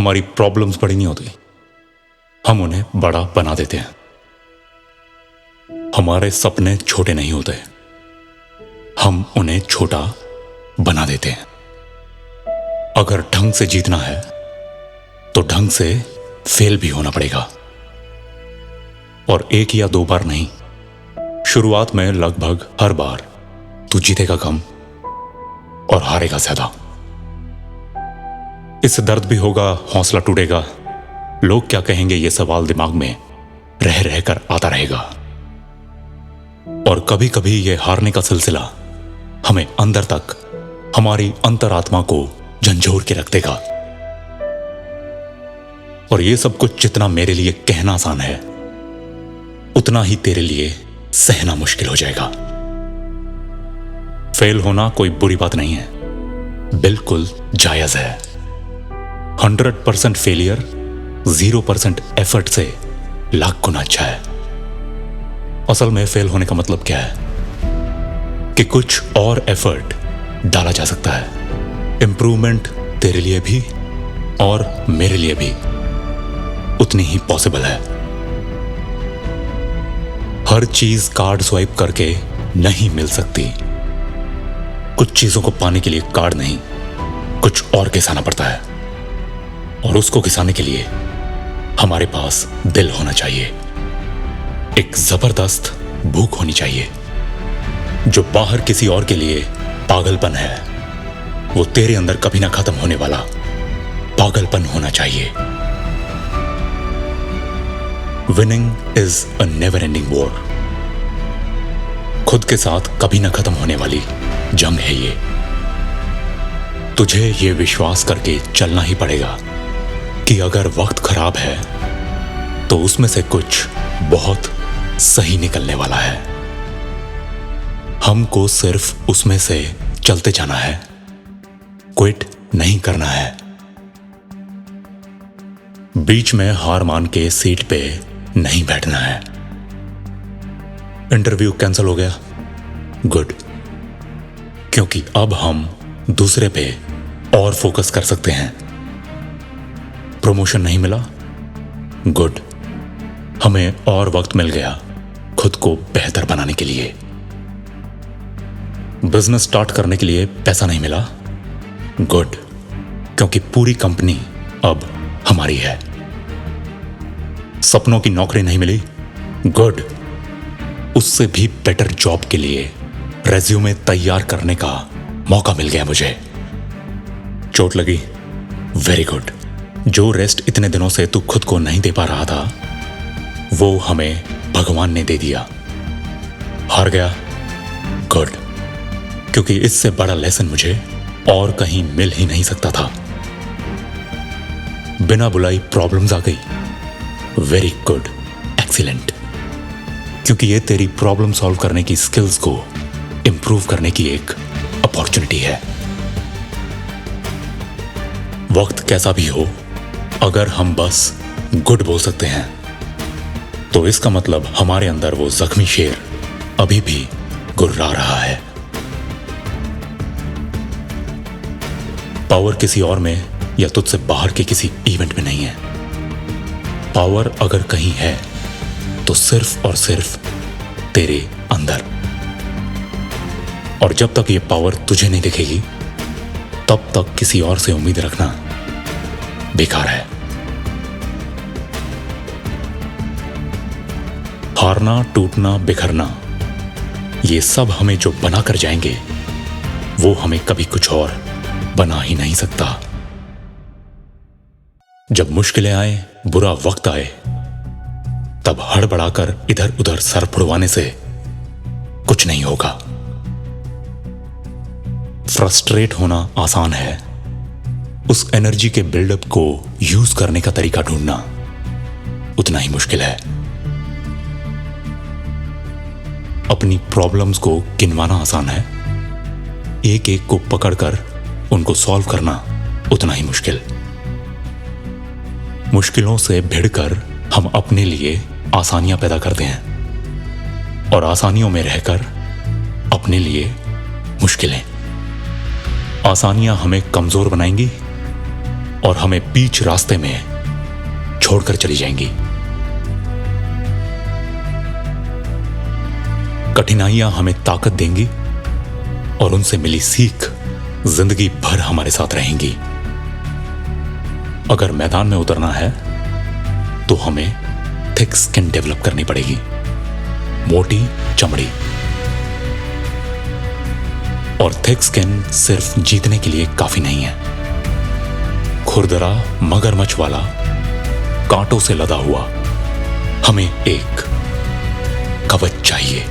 हमारी प्रॉब्लम्स बड़ी नहीं होती, हम उन्हें बड़ा बना देते हैं। हमारे सपने छोटे नहीं होते, हम उन्हें छोटा बना देते हैं। अगर ढंग से जीतना है तो ढंग से फेल भी होना पड़ेगा, और एक या दो बार नहीं, शुरुआत में लगभग हर बार तू जीतेगा कम और हारेगा ज्यादा। इससे दर्द भी होगा, हौसला टूटेगा, लोग क्या कहेंगे ये सवाल दिमाग में रह रहकर आता रहेगा। और कभी कभी ये हारने का सिलसिला हमें अंदर तक, हमारी अंतरात्मा को झंझोर के रख देगा। और ये सब कुछ जितना मेरे लिए कहना आसान है, उतना ही तेरे लिए सहना मुश्किल हो जाएगा। फेल होना कोई बुरी बात नहीं है, बिल्कुल जायज है। 100% फेलियर 0% एफर्ट से लाख गुना अच्छा है। असल में फेल होने का मतलब क्या है कि कुछ और एफर्ट डाला जा सकता है। इंप्रूवमेंट तेरे लिए भी और मेरे लिए भी उतनी ही पॉसिबल है। हर चीज कार्ड स्वाइप करके नहीं मिल सकती। कुछ चीजों को पाने के लिए कार्ड नहीं, कुछ और घिसाना पड़ता है, और उसको घिसाने के लिए हमारे पास दिल होना चाहिए। एक जबरदस्त भूख होनी चाहिए। जो बाहर किसी और के लिए पागलपन है, वो तेरे अंदर कभी ना खत्म होने वाला पागलपन होना चाहिए। Winning is a never ending war. खुद के साथ कभी ना खत्म होने वाली जंग है ये। तुझे ये विश्वास करके चलना ही पड़ेगा कि अगर वक्त खराब है तो उसमें से कुछ बहुत सही निकलने वाला है। हमको सिर्फ उसमें से चलते जाना है, क्विट नहीं करना है। बीच में हार मान के सीट पे नहीं बैठना है। इंटरव्यू कैंसिल हो गया, गुड, क्योंकि अब हम दूसरे पे और फोकस कर सकते हैं। प्रमोशन नहीं मिला, गुड, हमें और वक्त मिल गया खुद को बेहतर बनाने के लिए। बिजनेस स्टार्ट करने के लिए पैसा नहीं मिला, गुड, क्योंकि पूरी कंपनी अब हमारी है। सपनों की नौकरी नहीं मिली, गुड, उससे भी बेटर जॉब के लिए रेज्यूमे तैयार करने का मौका मिल गया मुझे। चोट लगी, वेरी गुड, जो रेस्ट इतने दिनों से तू खुद को नहीं दे पा रहा था, वो हमें भगवान ने दे दिया। हार गया, गुड, क्योंकि इससे बड़ा लेसन मुझे और कहीं मिल ही नहीं सकता था। बिना बुलाई प्रॉब्लम्स आ गई, वेरी गुड, एक्सीलेंट, क्योंकि ये तेरी प्रॉब्लम सॉल्व करने की स्किल्स को इंप्रूव करने की एक अपॉर्चुनिटी है। वक्त कैसा भी हो, अगर हम बस गुड बोल सकते हैं तो इसका मतलब हमारे अंदर वो जख्मी शेर अभी भी गुर्रा रहा है। पावर किसी और में या तुझसे बाहर के किसी इवेंट में नहीं है। पावर अगर कहीं है तो सिर्फ और सिर्फ तेरे अंदर। और जब तक ये पावर तुझे नहीं दिखेगी, तब तक किसी और से उम्मीद रखना बेकार है। हारना, टूटना, बिखरना, ये सब हमें जो बना कर जाएंगे, वो हमें कभी कुछ और बना ही नहीं सकता। जब मुश्किलें आए, बुरा वक्त आए, तब हड़बड़ाकर इधर उधर सर फुड़वाने से कुछ नहीं होगा। फ्रस्ट्रेट होना आसान है, उस एनर्जी के बिल्डअप को यूज करने का तरीका ढूंढना उतना ही मुश्किल है। अपनी प्रॉब्लम्स को गिनवाना आसान है, एक एक को पकड़कर उनको सॉल्व करना उतना ही मुश्किल। मुश्किलों से भिड़कर हम अपने लिए आसानियां पैदा करते हैं, और आसानियों में रहकर अपने लिए मुश्किलें। आसानियां हमें कमजोर बनाएंगी और हमें बीच रास्ते में छोड़कर चली जाएंगी। कठिनाइयां हमें ताकत देंगी और उनसे मिली सीख जिंदगी भर हमारे साथ रहेंगी। अगर मैदान में उतरना है तो हमें थिक स्किन डेवलप करनी पड़ेगी, मोटी चमड़ी। और थिक स्किन सिर्फ जीतने के लिए काफी नहीं है। खुरदरा मगरमच्छ वाला कांटों से लदा हुआ हमें एक कवच चाहिए।